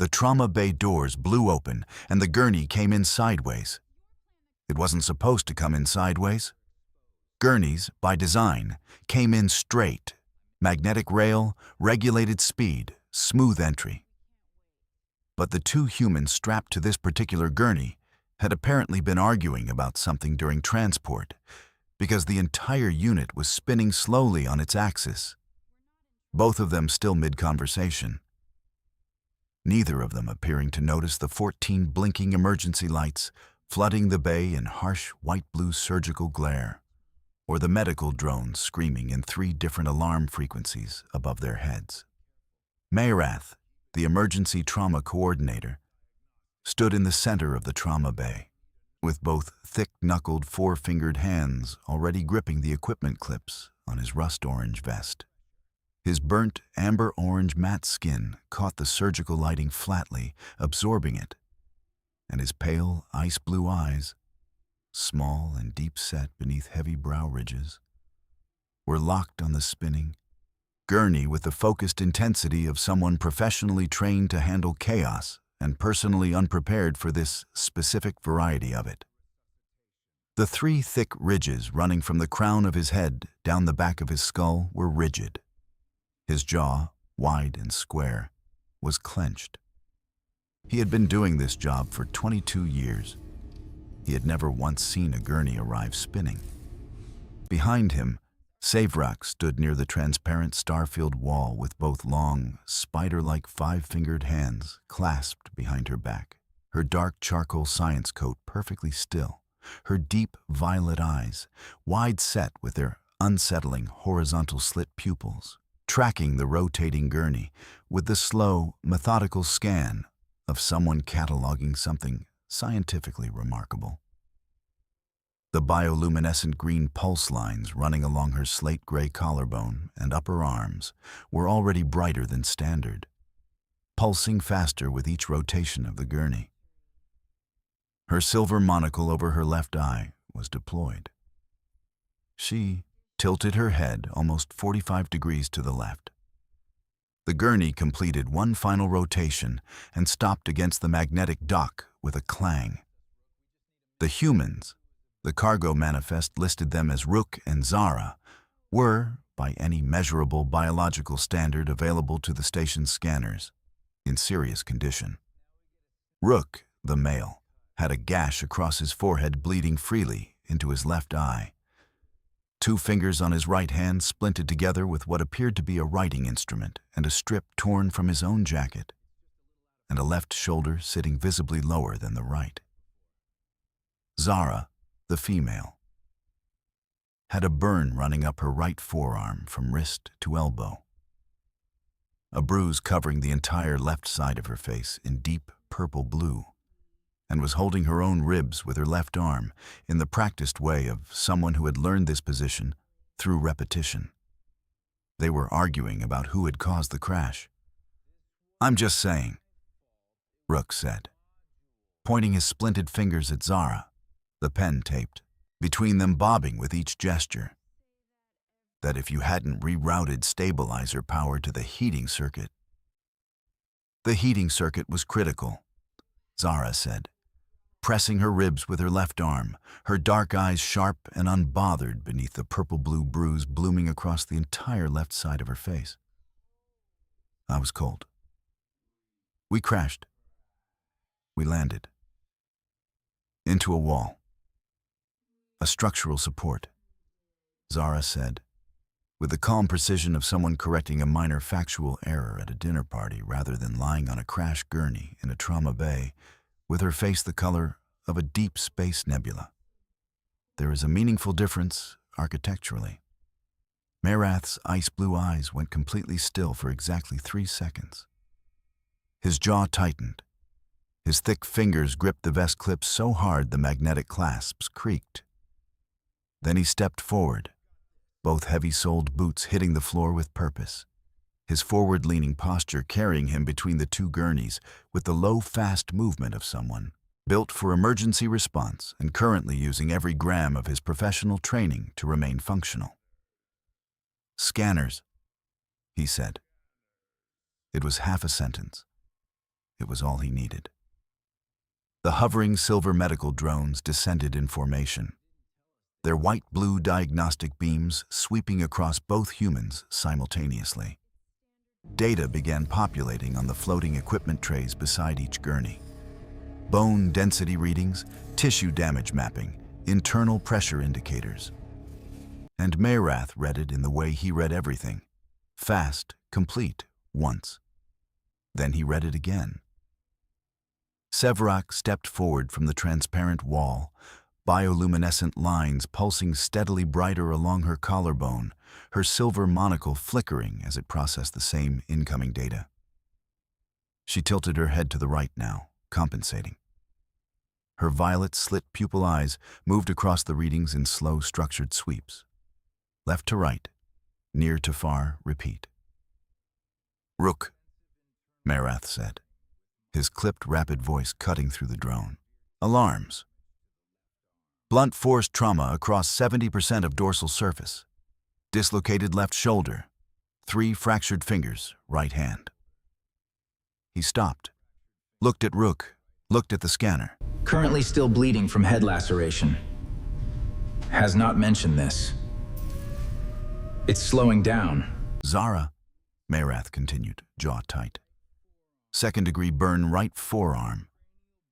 The trauma bay doors blew open and the gurney came in sideways. It wasn't supposed to come in sideways. Gurneys, by design, came in straight. Magnetic rail, regulated speed, smooth entry. But the two humans strapped to this particular gurney had apparently been arguing about something during transport, because the entire unit was spinning slowly on its axis, both of them still mid-conversation. Neither of them appearing to notice the 14 blinking emergency lights flooding the bay in harsh white-blue surgical glare, or the medical drones screaming in 3 different alarm frequencies above their heads. Mayrath, the emergency trauma coordinator, stood in the center of the trauma bay, with both thick-knuckled 4-fingered hands already gripping the equipment clips on his rust-orange vest. His burnt amber-orange matte skin caught the surgical lighting flatly, absorbing it, and his pale, ice-blue eyes, small and deep-set beneath heavy brow ridges, were locked on the spinning gurney with the focused intensity of someone professionally trained to handle chaos and personally unprepared for this specific variety of it. The 3 thick ridges running from the crown of his head down the back of his skull were rigid. His jaw, wide and square, was clenched. He had been doing this job for 22 years. He had never once seen a gurney arrive spinning. Behind him, Savrak stood near the transparent star-filled wall with both long, spider-like 5-fingered hands clasped behind her back, her dark charcoal science coat perfectly still, her deep violet eyes, wide set with their unsettling horizontal slit pupils, tracking the rotating gurney with the slow, methodical scan of someone cataloging something scientifically remarkable. The bioluminescent green pulse lines running along her slate-gray collarbone and upper arms were already brighter than standard, pulsing faster with each rotation of the gurney. Her silver monocle over her left eye was deployed. She tilted her head almost 45 degrees to the left. The gurney completed one final rotation and stopped against the magnetic dock with a clang. The humans, the cargo manifest listed them as Rook and Zara, were, by any measurable biological standard available to the station's scanners, in serious condition. Rook, the male, had a gash across his forehead bleeding freely into his left eye. 2 fingers on his right hand splinted together with what appeared to be a writing instrument and a strip torn from his own jacket, and a left shoulder sitting visibly lower than the right. Zara, the female, had a burn running up her right forearm from wrist to elbow, a bruise covering the entire left side of her face in deep purple blue, and was holding her own ribs with her left arm in the practiced way of someone who had learned this position through repetition. They were arguing about who had caused the crash. "I'm just saying," Rook said, pointing his splinted fingers at Zara, the pen taped, between them bobbing with each gesture, that if you hadn't rerouted stabilizer power to the heating circuit. The heating circuit was critical, Zara said, pressing her ribs with her left arm, her dark eyes sharp and unbothered beneath the purple-blue bruise blooming across the entire left side of her face. I was cold. We crashed. We landed. Into a wall. A structural support, Zara said, with the calm precision of someone correcting a minor factual error at a dinner party rather than lying on a crash gurney in a trauma bay with her face the color of a deep space nebula. There is a meaningful difference architecturally. Mayrath's ice-blue eyes went completely still for exactly 3 seconds. His jaw tightened. His thick fingers gripped the vest clips so hard the magnetic clasps creaked. Then he stepped forward, both heavy-soled boots hitting the floor with purpose, his forward-leaning posture carrying him between the 2 gurneys with the low, fast movement of someone built for emergency response and currently using every gram of his professional training to remain functional. "Scanners," he said. It was half a sentence. It was all he needed. The hovering silver medical drones descended in formation, their white-blue diagnostic beams sweeping across both humans simultaneously. Data began populating on the floating equipment trays beside each gurney. Bone density readings, tissue damage mapping, internal pressure indicators. And Mayrath read it in the way he read everything. Fast, complete, once. Then he read it again. Sevrak stepped forward from the transparent wall, bioluminescent lines pulsing steadily brighter along her collarbone, her silver monocle flickering as it processed the same incoming data. She tilted her head to the right now, compensating. Her violet slit pupil eyes moved across the readings in slow, structured sweeps. Left to right, near to far, repeat. "Rook," Mayrath said, his clipped, rapid voice cutting through the drone. "Alarms. Blunt force trauma across 70% of dorsal surface. Dislocated left shoulder. 3 fractured fingers, right hand." He stopped, looked at Rook, looked at the scanner. Currently still bleeding from head laceration. Has not mentioned this. It's slowing down. "Zara," Mayrath continued, jaw tight. "Second-degree burn right forearm.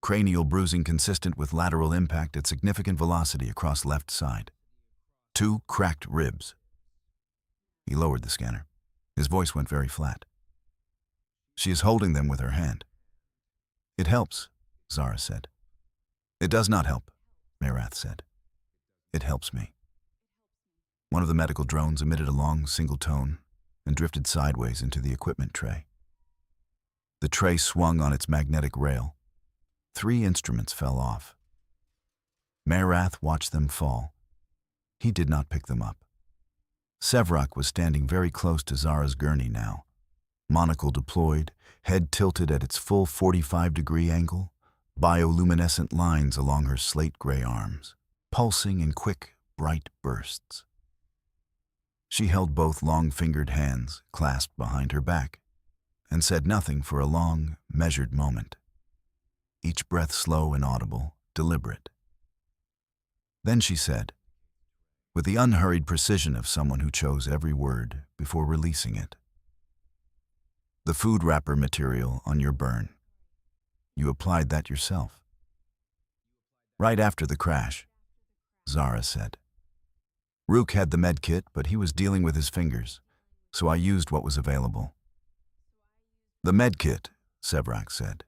Cranial bruising consistent with lateral impact at significant velocity across left side. 2 cracked ribs." He lowered the scanner. His voice went very flat. "She is holding them with her hand." "It helps," Zara said. "It does not help," Mayrath said. "It helps me." One of the medical drones emitted a long, single tone and drifted sideways into the equipment tray. The tray swung on its magnetic rail. 3 instruments fell off. Mayrath watched them fall. He did not pick them up. Sevrak was standing very close to Zara's gurney now, monocle deployed, head tilted at its full 45-degree angle, bioluminescent lines along her slate-gray arms, pulsing in quick, bright bursts. She held both long-fingered hands clasped behind her back and said nothing for a long, measured moment, each breath slow and audible, deliberate. Then she said, with the unhurried precision of someone who chose every word before releasing it, "The food wrapper material on your burn. You applied that yourself." "Right after the crash," Zara said. "Rook had the med kit, but he was dealing with his fingers, so I used what was available." "The med kit," Sevrak said,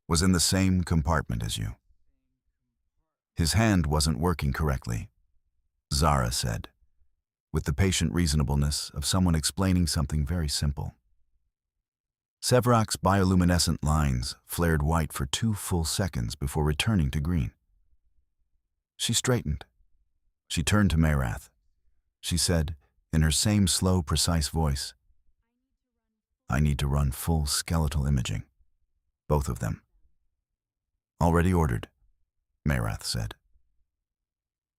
"was in the same compartment as you." "His hand wasn't working correctly," Zara said, with the patient reasonableness of someone explaining something very simple. Sevrak's bioluminescent lines flared white for 2 full seconds before returning to green. She straightened. She turned to Mayrath. She said, in her same slow, precise voice, "I need to run full skeletal imaging. Both of them." "Already ordered," Mayrath said.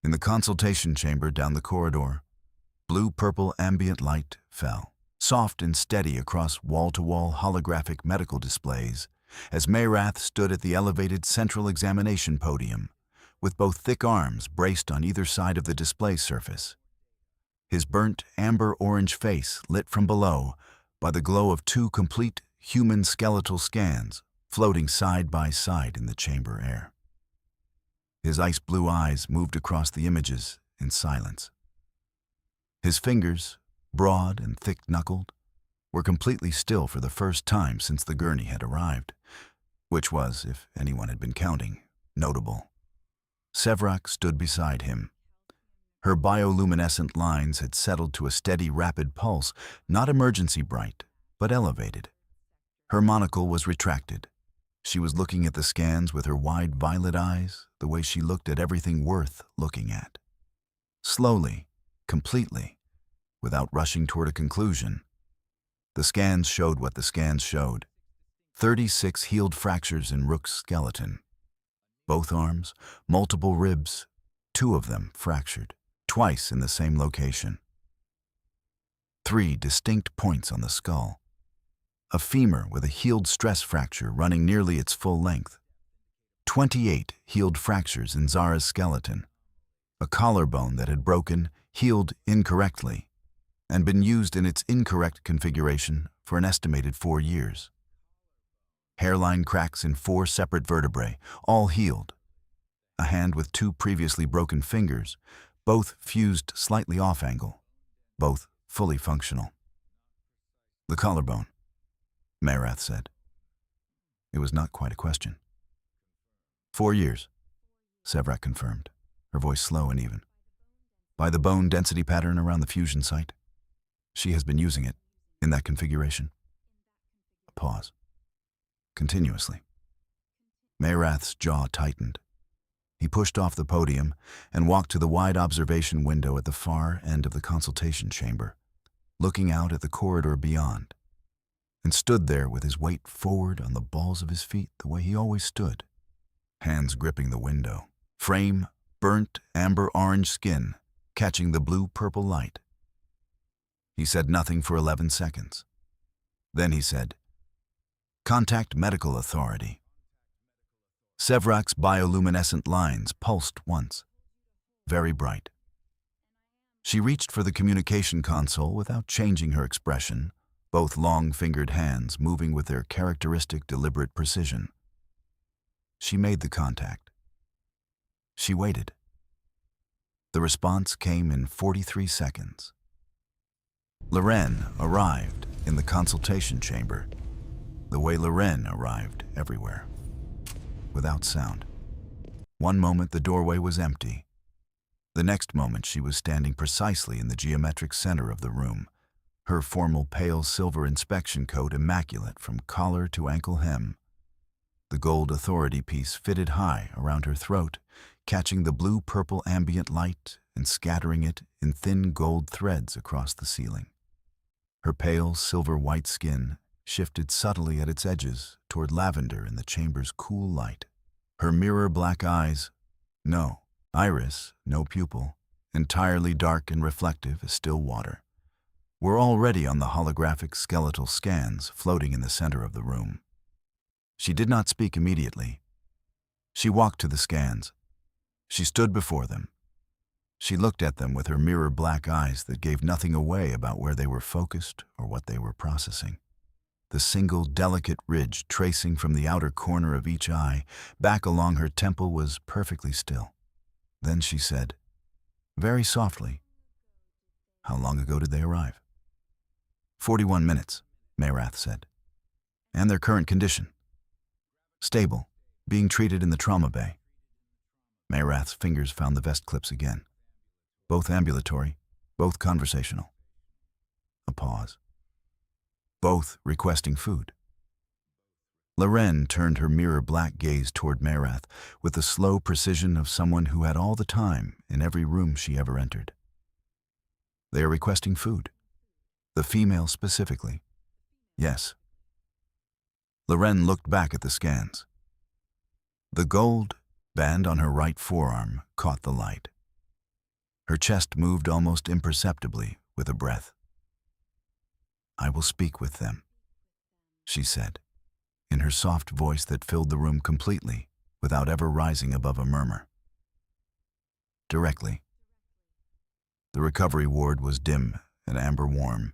In the consultation chamber down the corridor, blue-purple ambient light fell, soft and steady across wall-to-wall holographic medical displays, as Mayrath stood at the elevated central examination podium, with both thick arms braced on either side of the display surface. His burnt, amber-orange face lit from below by the glow of 2 complete human skeletal scans floating side by side in the chamber air. His ice-blue eyes moved across the images in silence. His fingers, broad and thick-knuckled, were completely still for the first time since the gurney had arrived, which was, if anyone had been counting, notable. Sevrak stood beside him. Her bioluminescent lines had settled to a steady, rapid pulse, not emergency bright, but elevated. Her monocle was retracted. She was looking at the scans with her wide violet eyes, the way she looked at everything worth looking at. Slowly, completely, without rushing toward a conclusion, the scans showed what the scans showed. 36 healed fractures in Rook's skeleton. Both arms, multiple ribs, 2 of them fractured, twice in the same location. 3 distinct points on the skull. a femur with a healed stress fracture running nearly its full length. 28 healed fractures in Zara's skeleton. A collarbone that had broken, healed incorrectly, and been used in its incorrect configuration for an estimated 4 years. Hairline cracks in 4 separate vertebrae, all healed. A hand with 2 previously broken fingers, both fused slightly off-angle, both fully functional. The collarbone, Marath said. It was not quite a question. 4 years, Sevrak confirmed, her voice slow and even. By the bone density pattern around the fusion site. She has been using it in that configuration. A pause. Continuously. Marath's jaw tightened. He pushed off the podium and walked to the wide observation window at the far end of the consultation chamber, looking out at the corridor beyond, and stood there with his weight forward on the balls of his feet the way he always stood, hands gripping the window, frame burnt amber-orange skin catching the blue-purple light. He said nothing for 11 seconds. Then he said, "Contact medical authority." Sevrak's bioluminescent lines pulsed once, very bright. She reached for the communication console without changing her expression, both long-fingered hands moving with their characteristic deliberate precision. She made the contact. She waited. The response came in 43 seconds. Loren arrived in the consultation chamber, the way Loren arrived everywhere, without sound. One moment the doorway was empty. The next moment she was standing precisely in the geometric center of the room, her formal pale silver inspection coat immaculate from collar to ankle hem. The gold authority piece fitted high around her throat, catching the blue-purple ambient light and scattering it in thin gold threads across the ceiling. Her pale silver-white skin shifted subtly at its edges toward lavender in the chamber's cool light. Her mirror-black eyes, no iris, no pupil, entirely dark and reflective as still water, were already on the holographic skeletal scans floating in the center of the room. She did not speak immediately. She walked to the scans. She stood before them. She looked at them with her mirror-black eyes that gave nothing away about where they were focused or what they were processing. The single delicate ridge tracing from the outer corner of each eye back along her temple was perfectly still. Then she said, very softly, "How long ago did they arrive?" 41 minutes, Marath said. "And their current condition?" "Stable, being treated in the trauma bay." Marath's fingers found the vest clips again. Both ambulatory, both conversational. A pause. Both requesting food. Loren turned her mirror-black gaze toward Marath with the slow precision of someone who had all the time in every room she ever entered. "They are requesting food. The female specifically." "Yes." Loren looked back at the scans. The gold band on her right forearm caught the light. Her chest moved almost imperceptibly with a breath. "I will speak with them," she said, in her soft voice that filled the room completely without ever rising above a murmur. "Directly." The recovery ward was dim and amber-warm,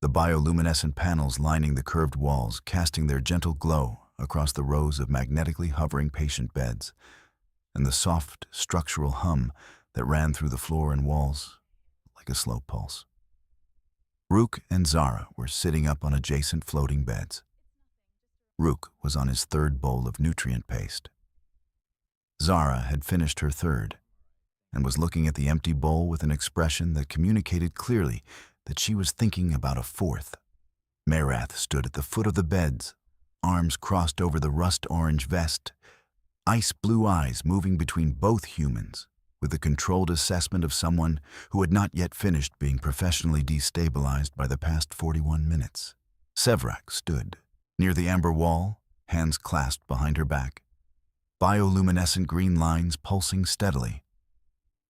the bioluminescent panels lining the curved walls casting their gentle glow across the rows of magnetically hovering patient beds, and the soft structural hum that ran through the floor and walls like a slow pulse. Rook and Zara were sitting up on adjacent floating beds. Rook was on his third bowl of nutrient paste. Zara had finished her third and was looking at the empty bowl with an expression that communicated clearly that she was thinking about a fourth. Marath stood at the foot of the beds, arms crossed over the rust-orange vest, ice-blue eyes moving between both humans, with the controlled assessment of someone who had not yet finished being professionally destabilized by the past 41 minutes. Sevrak stood near the amber wall, hands clasped behind her back, bioluminescent green lines pulsing steadily,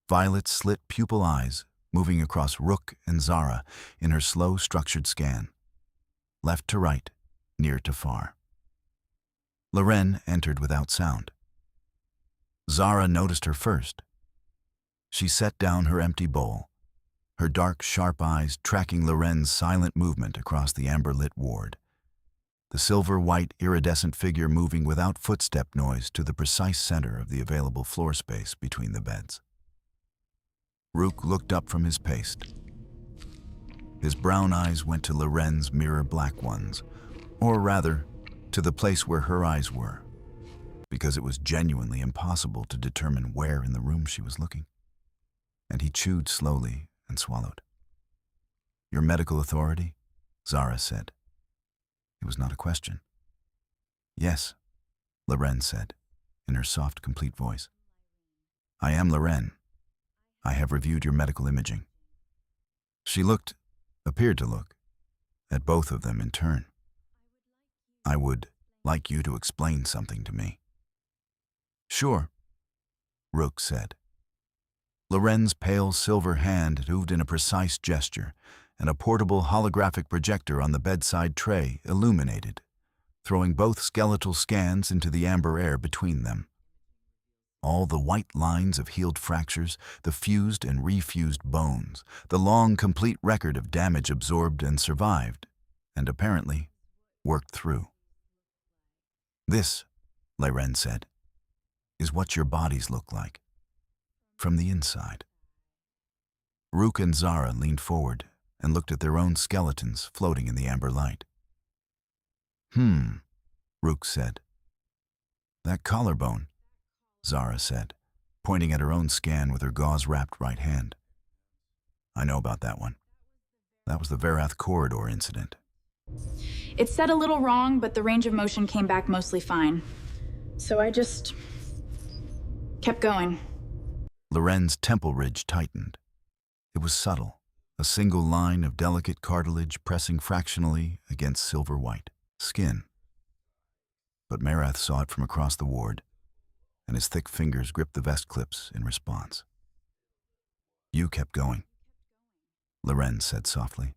violet slit pupil eyes moving across Rook and Zara in her slow, structured scan. left to right, near to far. Loren entered without sound. Zara noticed her first. She set down her empty bowl, her dark, sharp eyes tracking Loren's silent movement across the amber-lit ward, the silver-white, iridescent figure moving without footstep noise to the precise center of the available floor space between the beds. Rook looked up from his paste. His brown eyes went to Loren's mirror-black ones, or rather, to the place where her eyes were, because it was genuinely impossible to determine where in the room she was looking. And he chewed slowly and swallowed. "Your medical authority?" Zara said. It was not a question. "Yes," Loren said, in her soft, complete voice. "I am Loren. I have reviewed your medical imaging." She appeared to look, at both of them in turn. "I would like you to explain something to me." "Sure," Rook said. Loren's pale silver hand moved in a precise gesture, and a portable holographic projector on the bedside tray illuminated, throwing both skeletal scans into the amber air between them. All the white lines of healed fractures, the fused and refused bones, the long, complete record of damage absorbed and survived, and apparently worked through. "This," Loren said, "is what your bodies look like, from the inside." Rook and Zara leaned forward and looked at their own skeletons floating in the amber light. Rook said. "That collarbone," Zara said, pointing at her own scan with her gauze-wrapped right hand. "I know about that one. That was the Verath corridor incident." It said a little wrong, but the range of motion came back mostly fine. So I just kept going. Loren's temple ridge tightened. It was subtle, a single line of delicate cartilage pressing fractionally against silver-white skin. But Marath saw it from across the ward, and his thick fingers gripped the vest clips in response. "You kept going," Loren said softly.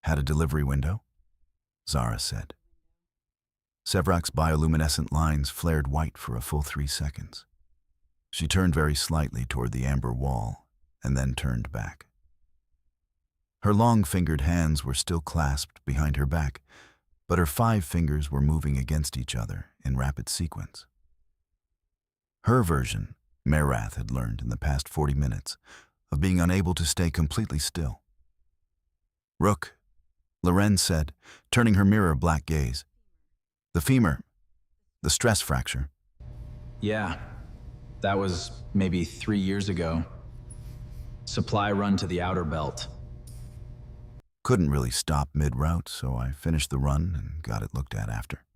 "Had a delivery window?" Zara said. Sevrak's bioluminescent lines flared white for a full 3 seconds. She turned very slightly toward the amber wall, and then turned back. Her long-fingered hands were still clasped behind her back, but her 5 fingers were moving against each other in rapid sequence. Her version, Marath had learned in the past 40 minutes, of being unable to stay completely still. "Rook," Loren said, turning her mirror-black gaze. "The femur, the stress fracture." Yeah, that was maybe 3 years ago. Supply run to the outer belt. Couldn't really stop mid-route, so I finished the run and got it looked at after.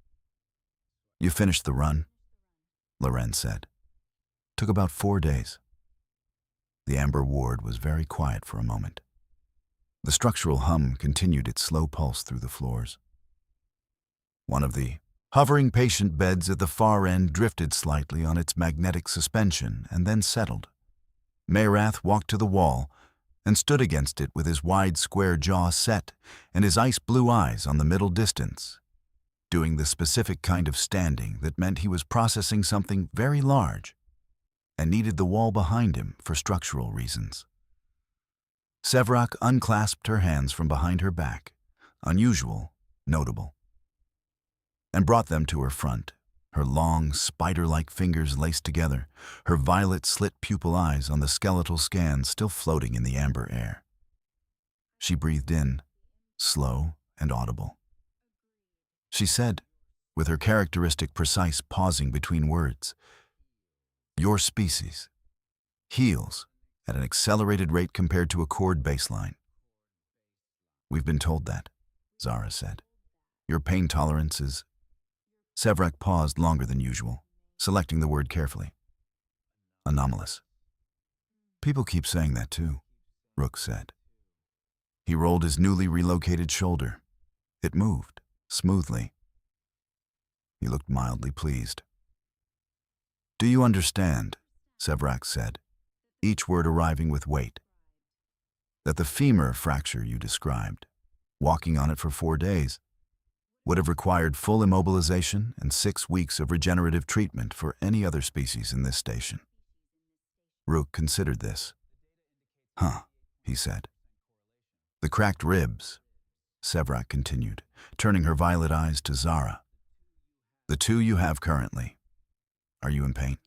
"You finished the run?" Loren said. "Took about 4 days." The amber ward was very quiet for a moment. The structural hum continued its slow pulse through the floors. One of the hovering patient beds at the far end drifted slightly on its magnetic suspension and then settled. Marath walked to the wall and stood against it with his wide square jaw set and his ice-blue eyes on the middle distance, doing the specific kind of standing that meant he was processing something very large and needed the wall behind him for structural reasons. Sevrak unclasped her hands from behind her back, unusual, notable, and brought them to her front, her long, spider-like fingers laced together, her violet slit pupil eyes on the skeletal scan still floating in the amber air. She breathed in, slow and audible. She said, with her characteristic precise pausing between words, "Your species heals at an accelerated rate compared to a cord baseline." "We've been told that," Zara said. "Your pain tolerance is..." Sevrak paused longer than usual, selecting the word carefully. "Anomalous." "People keep saying that too," Rook said. He rolled his newly relocated shoulder. It moved, smoothly. He looked mildly pleased. "Do you understand," Sevrak said, each word arriving with weight, "that the femur fracture you described Walking on it for 4 days would have required full immobilization and 6 weeks of regenerative treatment for any other species in this station. Rook considered this. Huh, he said. The cracked ribs, Sevrak continued, turning her violet eyes to Zara. The 2 you have currently. Are you in pain?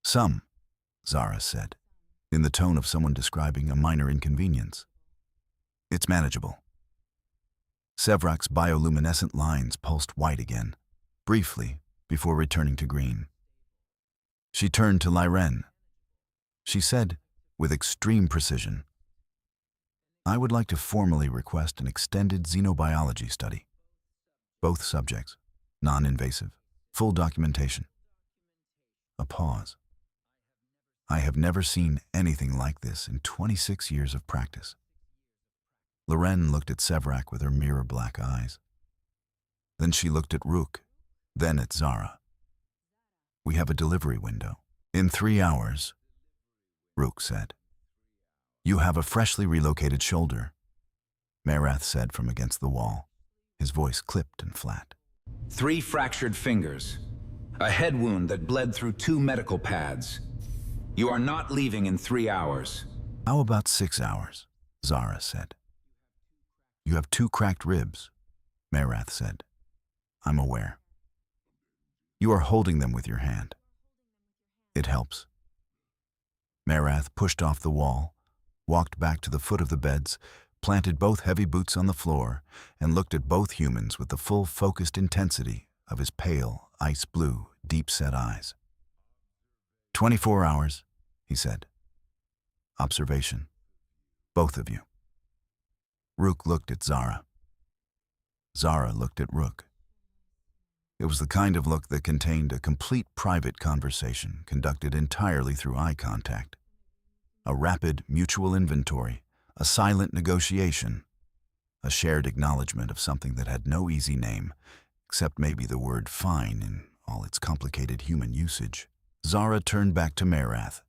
Some, Zara said, in the tone of someone describing a minor inconvenience. It's manageable. Sevrak's bioluminescent lines pulsed white again, briefly, before returning to green. She turned to Lyren. She said, with extreme precision, I would like to formally request an extended xenobiology study. Both subjects, non-invasive, full documentation. A pause. I have never seen anything like this in 26 years of practice. Loren looked at Sevrak with her mirror black eyes. Then she looked at Rook, then at Zara. We have a delivery window. In 3 hours, Rook said. You have a freshly relocated shoulder, Merath said from against the wall, his voice clipped and flat. 3 fractured fingers. A head wound that bled through 2 medical pads. You are not leaving in 3 hours. How about 6 hours? Zara said. You have 2 cracked ribs, Merath said. I'm aware. You are holding them with your hand. It helps. Merath pushed off the wall, walked back to the foot of the beds, planted both heavy boots on the floor, and looked at both humans with the full focused intensity of his pale, ice-blue, deep-set eyes. 24 hours, he said. Observation. Both of you. Rook looked at Zara. Zara looked at Rook. It was the kind of look that contained a complete private conversation conducted entirely through eye contact. A rapid mutual inventory, a silent negotiation, a shared acknowledgement of something that had no easy name, except maybe the word fine in all its complicated human usage. Zara turned back to Merath.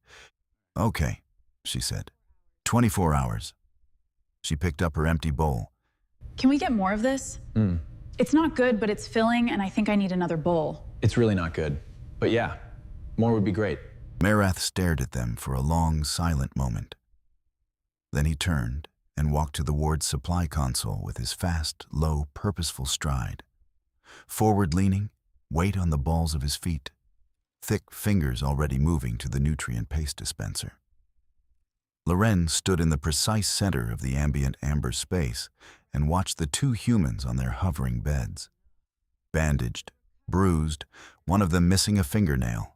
Okay, she said. 24 hours. She picked up her empty bowl. Can we get more of this? It's not good, but it's filling, and I think I need another bowl. It's really not good. But yeah, more would be great. Merath stared at them for a long, silent moment. Then he turned and walked to the ward's supply console with his fast, low, purposeful stride. Forward-leaning, weight on the balls of his feet, thick fingers already moving to the nutrient paste dispenser. Loren stood in the precise center of the ambient amber space and watched the 2 humans on their hovering beds. Bandaged, bruised, one of them missing a fingernail.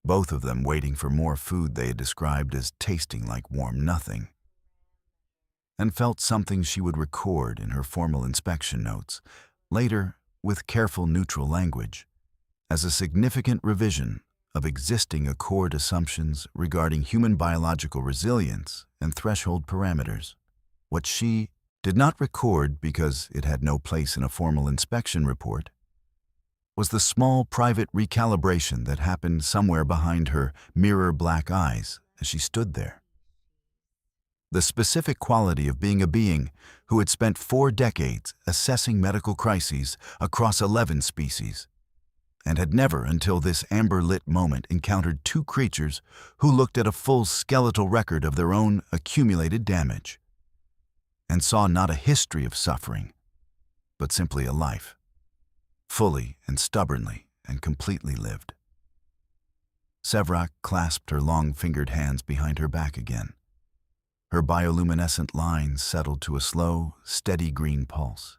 Both of them waiting for more food they had described as tasting like warm nothing. And felt something she would record in her formal inspection notes, later with careful neutral language, as a significant revision of existing accord assumptions regarding human biological resilience and threshold parameters. What she did not record because it had no place in a formal inspection report was the small private recalibration that happened somewhere behind her mirror black eyes as she stood there. The specific quality of being a being who had spent 4 decades assessing medical crises across 11 species, and had never until this amber-lit moment encountered 2 creatures who looked at a full skeletal record of their own accumulated damage, and saw not a history of suffering, but simply a life, fully and stubbornly and completely lived. Sevrak clasped her long-fingered hands behind her back again. Her bioluminescent lines settled to a slow, steady green pulse.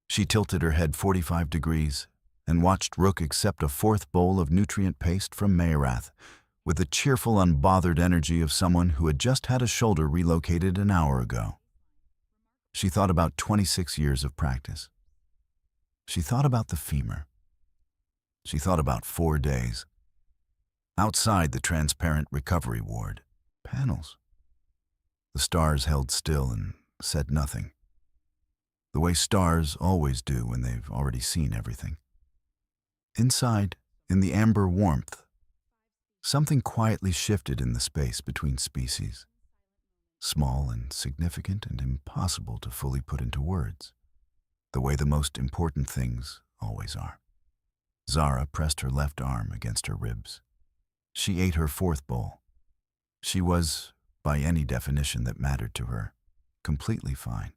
She tilted her head 45 degrees and watched Rook accept a 4th bowl of nutrient paste from Merath with the cheerful, unbothered energy of someone who had just had a shoulder relocated an hour ago. She thought about 26 years of practice. She thought about the femur. She thought about 4 days. Outside the transparent recovery ward, panels. The stars held still and said nothing, the way stars always do when they've already seen everything. Inside, in the amber warmth, something quietly shifted in the space between species. small and significant and impossible to fully put into words, the way the most important things always are. Zara pressed her left arm against her ribs. She ate her fourth bowl. She was, by any definition that mattered to her, completely fine.